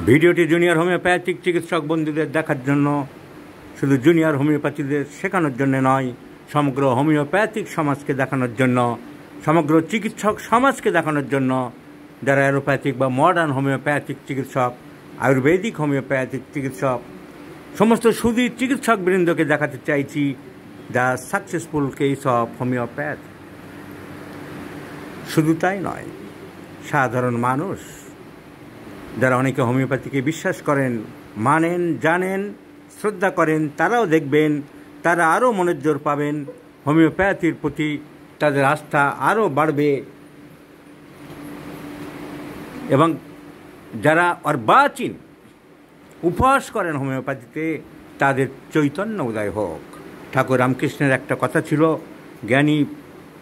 ভিডিওটি junior homeopathic চিকিৎসক বন্ধুদের দেখার জন্য, শুধু জুনিয়র হোমিওপ্যাথিদের শেখানোর জন্য নয়, সমগ্র হোমিওপ্যাথিক সমাজকে দেখানোর জন্য, সমগ্র চিকিৎসক সমাজকে দেখানোর জন্য, যারা অ্যালোপ্যাথিক বা মডার্ন হোমিওপ্যাথিক চিকিৎসক, আয়ুর্বেদিক হোমিওপ্যাথিক চিকিৎসক, সমস্ত সুদী চিকিৎসক বৃন্দকে দেখাতে চাইছি the successful case of homeopath. শুধু তাই নয়, সাধারণ মানুষ যারা অনেকে হোমিওপ্যাথিকে বিশ্বাস করেন, মানেন, জানেন, শ্রদ্ধা করেন, তারাও দেখবেন তারা আরও মনের জোর পাবেন, হোমিওপ্যাথির প্রতি তাদের আস্থা আরও বাড়বে এবং যারা অর্বাচীন উপহাস করেন হোমিওপ্যাথিতে তাদের চৈতন্য উদয় হোক। ঠাকুর রামকৃষ্ণের একটা কথা ছিল, জ্ঞানী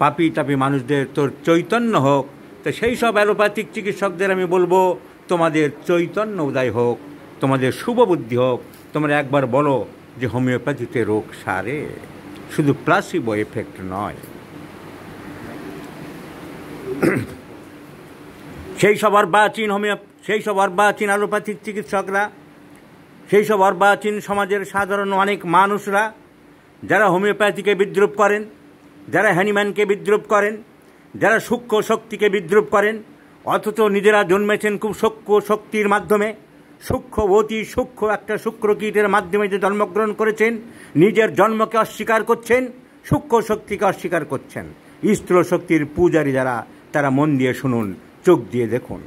পাপি তাপি মানুষদের তোর চৈতন্য হোক। তো সেই সব অ্যালোপ্যাথিক চিকিৎসকদের আমি বলবো, তোমাদের চৈতন্য উদয় হোক, তোমাদের শুভ বুদ্ধি হোক। তোমরা একবার বলো যে হোমিওপ্যাথিতে রোগ সারে, শুধু প্লাসিবো এফেক্ট নয়। সেই সব অর্বাচীন অ্যালোপ্যাথিক চিকিৎসকরা, সেই সব অর্বাচীন সমাজের সাধারণ অনেক মানুষরা যারা হোমিওপ্যাথিকে বিদ্রুপ করেন, যারা হ্যানিম্যানকে বিদ্রুপ করেন, যারা সূক্ষ্ম শক্তিকে বিদ্রুপ করেন, অথচ নিজেরা জন্মেছেন খুব সূক্ষ্ম শক্তির মাধ্যমে, সূক্ষ্ম অতি সূক্ষ্ম একটা শুক্রকীটের মাধ্যমে যে জন্মগ্রহণ করেছেন, নিজের জন্মকে অস্বীকার করছেন, সূক্ষ্ম শক্তিকে অস্বীকার করছেন। স্থূল শক্তির পূজারী যারা, তারা মন দিয়ে শুনুন, চোখ দিয়ে দেখুন।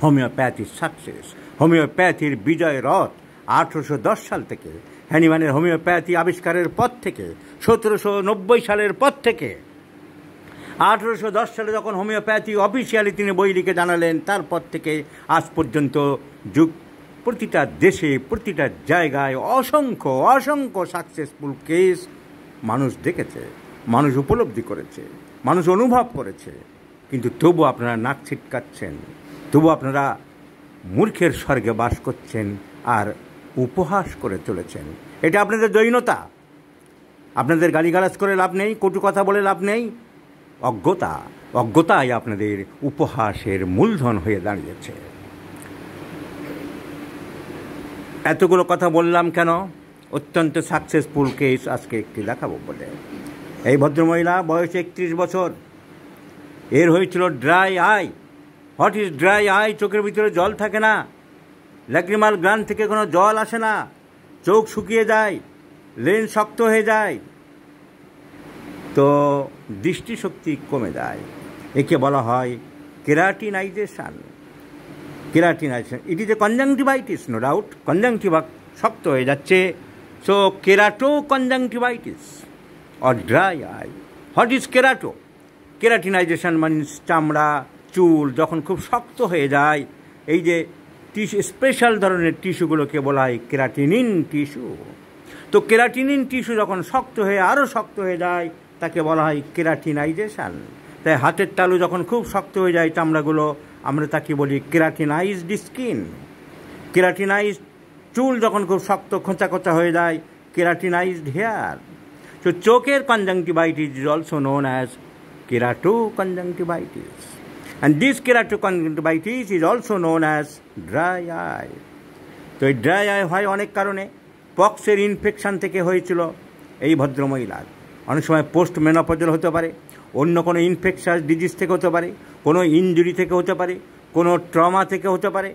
হোমিওপ্যাথির সাকসেস, হোমিওপ্যাথির বিজয় রথ 1810 সাল থেকে, হ্যানিম্যানের হোমিওপ্যাথি আবিষ্কারের পর থেকে, 1790 সালের পর থেকে, 1810 সালে যখন হোমিওপ্যাথি অফিসিয়ালি তিনি বই লিখে জানালেন, তারপর থেকে আজ পর্যন্ত প্রতিটা দেশে, প্রতিটা জায়গায় অসংখ্য অসংখ্য সাকসেসফুল কেস মানুষ দেখেছে, মানুষ উপলব্ধি করেছে, মানুষ অনুভব করেছে। কিন্তু তবু আপনারা নাক ছিটকাচ্ছেন, তবু আপনারা মূর্খের স্বর্গে বাস করছেন আর উপহাস করে চলেছেন। এটা আপনাদের দৈনতা। আপনাদের গালিগালাজ করে লাভ নেই, কটু কথা বলে লাভ নেই। অজ্ঞতাই আপনাদের উপহাসের মূলধন হয়ে দাঁড়িয়েছে। এতগুলো কথা বললাম কেন? অত্যন্ত সাকসেসফুল কেস আজকে একটি দেখাবো বলে। এই ভদ্রমহিলা বয়স 31 বছর, এর হয়েছিল dry eye. What is dry eye? চোখের ভিতরে জল থাকে না, ল্যাক্রিমাল গ্ল্যান্ড থেকে কোনো জল আসে না, চোখ শুকিয়ে যায়, লেন্স শক্ত হয়ে যায়, তো দৃষ্টিশক্তি কমে যায়। একে বলা হয় keratinization. It is a conjunctivitis, no doubt. Conjunctiva শক্ত হয়ে যাচ্ছে, so kerato conjunctivitis or dry eye. What is kerato? Keratinization means চামড়া, চুল যখন খুব শক্ত হয়ে যায়, এই যে টিস্যু, স্পেশাল ধরনের টিস্যুগুলোকে বলা হয় কেরাটিনিন টিস্যু। তো কেরাটিনিন টিস্যু যখন শক্ত হয়ে আরও শক্ত হয়ে যায়, তাকে বলা হয় কেরাটিনাইজেশন। তাই হাতের তালু যখন খুব শক্ত হয়ে যায় চামড়াগুলো, আমরা তাকে বলি কেরাটিনাইজড স্কিন। কেরাটিনাইজড চুল যখন খুব শক্ত খোঁচা খোঁচা হয়ে যায়, কেরাটিনাইজড হেয়ার। তো চোখের conjunctivitis is also known as keratoconjunctivitis, and this keratoconjunctivitis is also known as dry eye. তো এই ড্রাই আই হয় অনেক কারণে। পক্সের ইনফেকশান থেকে হয়েছিল এই ভদ্রমহিলার। অনেক সময় পোস্ট মেনোপজাল হতে পারে, অন্য কোনো ইনফেকশাস ডিজিজ থেকে হতে পারে, কোনো ইনজুরি থেকে হতে পারে, কোনো ট্রমা থেকে হতে পারে।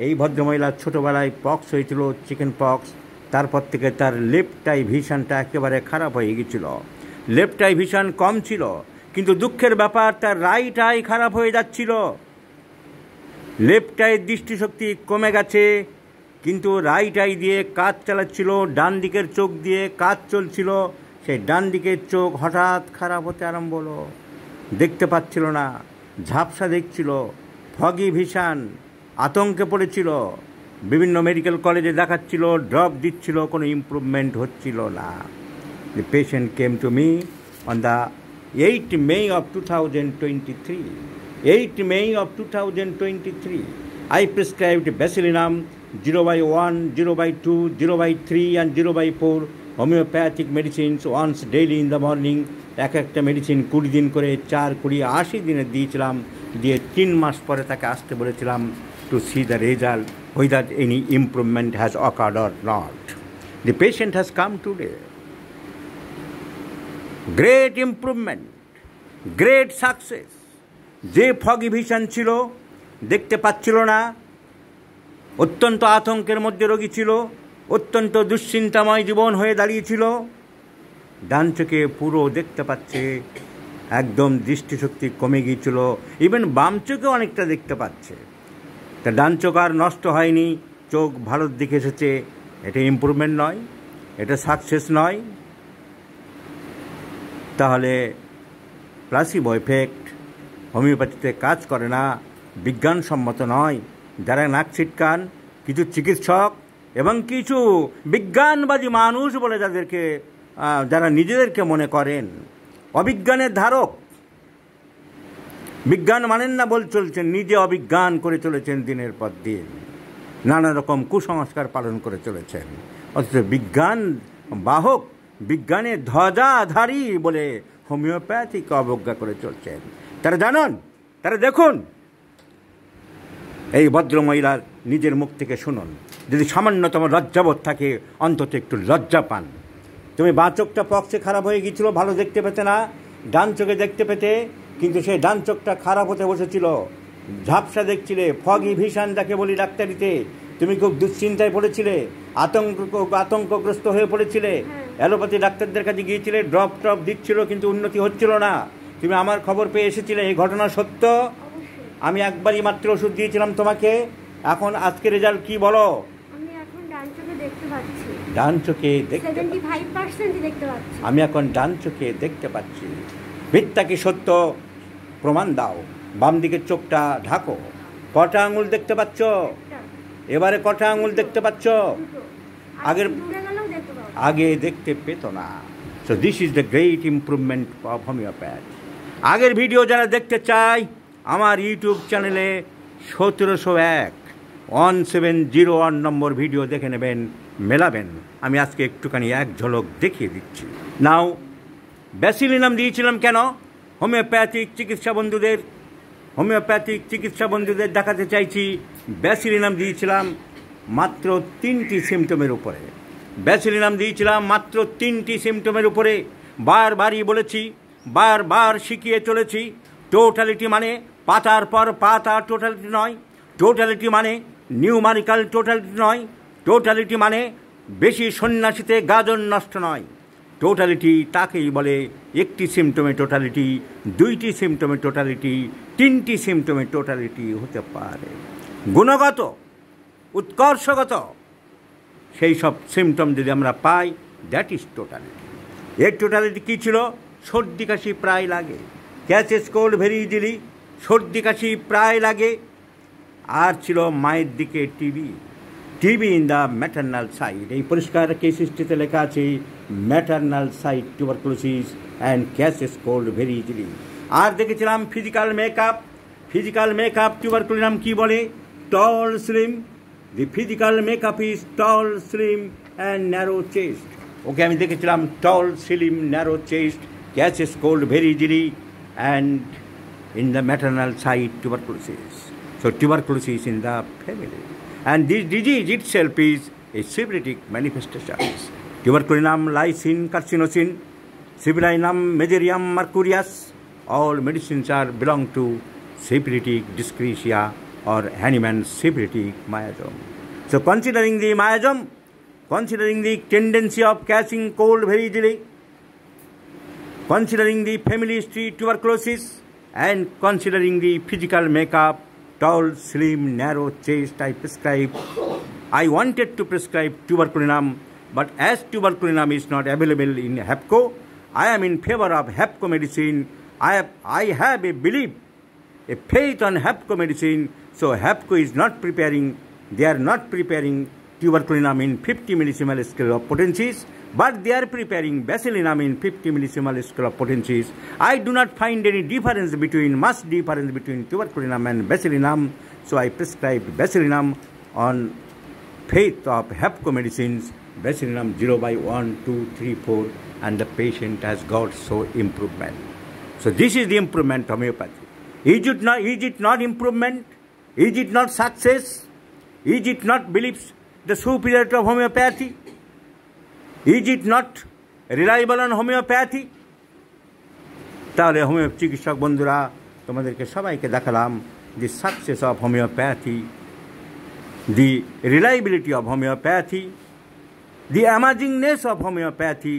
এই ভদ্রমহিলার ছোটোবেলায় পক্স হয়েছিল, চিকেন পক্স। তারপর থেকে তার লেফট আই ভিশনটা একেবারে খারাপ হয়ে গিয়েছিল। লেফট আই ভিশন কম ছিল, কিন্তু দুঃখের ব্যাপার তার রাইট আই খারাপ হয়ে যাচ্ছিল। লেফট আইয়ের দৃষ্টিশক্তি কমে গেছে, কিন্তু রাইট আই দিয়ে কাজ চালাচ্ছিল, ডান দিকের চোখ দিয়ে কাজ চলছিল। সেই ডান দিকের চোখ হঠাৎ খারাপ হতে আরম্ভ হলো, দেখতে পাচ্ছিল না, ঝাপসা দেখছিল, ফগি ভিশন, আতঙ্কে পড়েছিল। বিভিন্ন মেডিকেল কলেজে দেখাচ্ছিল, ড্রপ দিচ্ছিল, কোনো ইমপ্রুভমেন্ট হচ্ছিল না। The patient came to me on the 8th May of 2023. 8th May of 2023. I prescribed Basilinum 0/1, 0/2, 0/3 and 0/4 homeopathic medicines once daily in the morning. এক একটা মেডিসিন 20 দিন করে 4, 20, 80 দিনে দিয়েছিলাম। দিয়ে 3 মাস পরে তাকে আসতে বলেছিলাম। to see the result, whether any improvement has occurred or not. The patient has come today. Great improvement, great success. যে ফগি ভিশন ছিল, দেখতে পাচ্ছিল না, অত্যন্ত আতঙ্কের মধ্যে রোগী ছিল, অত্যন্ত দুশ্চিন্তাময় জীবন হয়ে দাঁড়িয়েছিল, ডান চোখে পুরো দেখতে পাচ্ছে, একদম দৃষ্টিশক্তি কমে গিয়েছিল, ইভেন বাম চোখে অনেকটা দেখতে পাচ্ছে। তা ডান চোখ আর নষ্ট হয়নি, চোখ ভালোর দিকে এসেছে। এটা ইম্প্রুভমেন্ট নয়, এটা সাকসেস নয়। তাহলে প্লাসিবো এফেক্ট হোমিওপ্যাথিতে কাজ করে না, বিজ্ঞানসম্মত নয়। যারা নাক ছিটকান কিছু চিকিৎসক এবং কিছু বিজ্ঞানবাদী মানুষ বলে যারা নিজেদেরকে মনে করেন অবিজ্ঞানের ধারক, বিজ্ঞান মানেন না বলে চলছেন, নিজে অবিজ্ঞান করে চলেছেন দিনের পর দিন, নানা রকম কুসংস্কার পালন করে চলেছেন। অথচ বিজ্ঞান বাহক, বিজ্ঞানের ধ্বজাধারী বলে হোমিওপ্যাথিকে অবজ্ঞা করে চলছেন। তারা জানুন, তারা দেখুন। এই ভদ্রমহিলার নিজের মুখ থেকে শুনুন। যদি সামান্যতম লজ্জাবোধ থাকে, অন্তত একটু লজ্জা পান। তুমি বাঁ চোখটা পক্সে খারাপ হয়ে গিয়েছিল, ভালো দেখতে পেতে না, ডান চোখে দেখতে পেতে, কিন্তু সেই ডান চোখটা খারাপ হতে বসেছিল, ঝাপসা দেখছিলে, ফগি ভিশন যাকে বলি ডাক্তারিতে। তুমি খুব দুশ্চিন্তায় পড়েছিলে, আতঙ্কগ্রস্ত হয়ে পড়েছিলে, অ্যালোপ্যাথি ডাক্তারদের কাছে গিয়েছিলে, ড্রপ টপ দিচ্ছিল, কিন্তু উন্নতি হচ্ছিল না। তুমি আমার খবর পেয়ে এসেছিলে, এই ঘটনা সত্য। আমি একবারই মাত্র ওষুধ দিয়েছিলাম তোমাকে। এখন আজকে রেজাল্ট কি বলো? ডান চোখে দেখতে পাচ্ছি, আমি এখন ডান চোখে দেখতে পাচ্ছি। মিথ্যা কি সত্য প্রমাণ দাও। বাম দিকের চোখটা ঢাকো। কটা আঙুল দেখতে পাচ্ছ? এবারে কটা আঙুল দেখতে পাচ্ছ? আগে দেখতে পেত না। So this is the great improvement of homeopath. আগের ভিডিও যারা দেখতে চায় আমার ইউটিউব চ্যানেলে 1701 1701 নম্বর ভিডিও দেখে নেবেন, মেলাবেন। আমি আজকে একটুখানি এক ঝলক দেখিয়ে দিচ্ছি। নাও, ব্যাসিলিনাম দিয়েছিলাম কেন? হোমিওপ্যাথিক চিকিৎসা বন্ধুদের দেখাতে চাইছি। ব্যাসিলিনাম দিয়েছিলাম মাত্র 3টি সিমটমের উপরে। ব্যাসিলিনাম দিয়েছিলাম মাত্র 3টি সিমটমের উপরে। বারবারই বলেছি, বারবার শিখিয়ে চলেছি। টোটালিটি মানে পাতার পর পাতা টোটালিটি নয়। টোটালিটি মানে নিউমারিক্যাল টোটালিটি নয়। টোটালিটি মানে বেশি সন্ন্যাসীতে গাজন নষ্ট নয়। টোটালিটি তাকেই বলে একটি সিমটমে টোটালিটি, 2টি সিমটমে টোটালিটি, 3টি সিমটমে টোটালিটি হতে পারে। গুণগত, উৎকর্ষগত সেই সব সিমটম যদি আমরা পাই, দ্যাট ইজ টোটালিটি। এর টোটালিটি কী ছিল? সর্দি কাশি প্রায় লাগে, ক্যাচেস কোল্ড ভেরি ইজিলি, সর্দি কাশি প্রায় লাগে। আর ছিল মায়ের দিকে TB in the maternal side. এই পরিষ্কার কেস হিস্ট্রিতে লেখা আছে maternal side tuberculosis and catches cold very easily. আর দেখেছিলাম ফিজিক্যাল মেকআপ টিউবারকুলিনাম কি বলে? Tall slim. The physical makeup is tall slim and narrow chest. Okay আমি দেখেছিলাম tall slim narrow chest, catches cold very easily and in the maternal side tuberculosis. So tuberculosis in the family. And this disease itself is a syphilitic manifestation. Tuberculinum, lysine, carcinosin, Sibylinum, Mezereum, mercurius, all medicines belong to syphilitic dyscrasia or Hahnemann's syphilitic miasm. So considering the miasm, considering the tendency of catching cold very easily, considering the family history tuberculosis, and considering the physical makeup, tall, slim, narrow chest, I wanted to prescribe tuberculinum, but as tuberculinum is not available in HAPCO, I am in favor of HAPCO medicine. I have a belief, a faith on HAPCO medicine. So HAPCO is not preparing, they are not preparing tuberculinum in 50 millisiemens scale of potencies, but they are preparing basilinum in 50 millisiemens scale of potencies. I do not find any much difference between tuberculinum and basilinum, so I prescribed basilinum on faith of HAPCO medicines, basilinum 0/1, 2, 3, 4, and the patient has got so improvement. So this is the improvement of homeopathy. Is it not improvement? Is it not success? Is it not beliefs the superiority of homeopathy? Is it not reliable on homeopathy? তাহলে homeo চিকিৎসক বন্ধুরা, তোমাদেরকে সবাইকে দেখালাম the success of homeopathy, the reliability of homeopathy, the amazingness of homeopathy,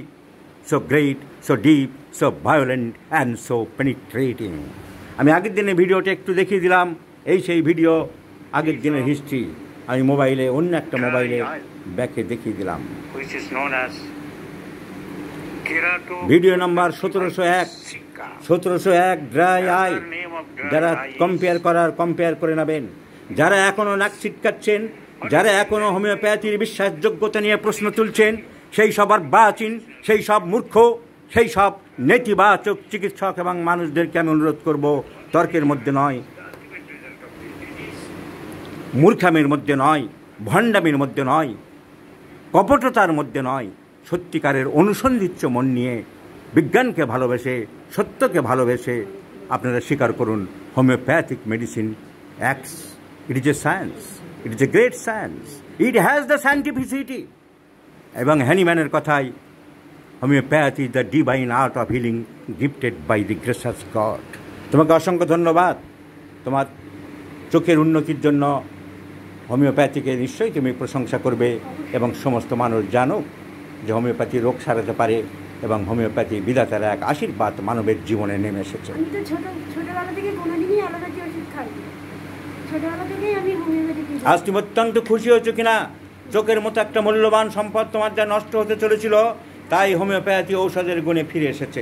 so great, so deep, so violent and so penetrating. আমি আগের দিনের ভিডিওটা একটু দেখিয়ে দিলাম, এই সেই ভিডিও, আগের দিনের হিস্ট্রি আমি মোবাইলে, অন্য একটা মোবাইলে ব্যাকে দেখিয়ে দিলাম। Video number 1701 dry eye. যারা কম্পেয়ার করে নেবেন, যারা এখনও নাক ছিটকাচ্ছেন, যারা এখনও হোমিওপ্যাথির বিশ্বাসযোগ্যতা নিয়ে প্রশ্ন তুলছেন, সেই সব অর্বাচীন, সেই সব মূর্খ, সেই সব নেতিবাচক চিকিৎসক এবং মানুষদেরকে আমি অনুরোধ করব, তর্কের মধ্যে নয়, মূর্খামির মধ্যে নয়, ভণ্ডামির মধ্যে নয়, কপটতার মধ্যে নয়, সত্যিকারের অনুসন্ধিৎস মন নিয়ে বিজ্ঞানকে ভালোবেসে, সত্যকে ভালোবেসে আপনারা স্বীকার করুন, homoeopathic medicine acts, it is a science, it is a great science, it has the scientificity. এবং হ্যানিম্যানের কথাই, homoeopathy the divine art of healing gifted by the gracious God. তোমাকে অসংখ্য ধন্যবাদ। তোমার চোখের উন্নতির জন্য হোমিওপ্যাথিকে নিশ্চয়ই তুমি প্রশংসা করবে এবং সমস্ত মানুষ জানুক যে হোমিওপ্যাথি রোগ সারাতে পারে এবং হোমিওপ্যাথি বিধাতার এক আশীর্বাদ মানবের জীবনে নেমে এসেছে। আজ তুমি অত্যন্ত খুশি হয়েছো কিনা? চোখের মতো একটা মূল্যবান সম্পদ তোমার যা নষ্ট হতে চলেছিল, তাই হোমিওপ্যাথি ঔষধের গুণে ফিরে এসেছে।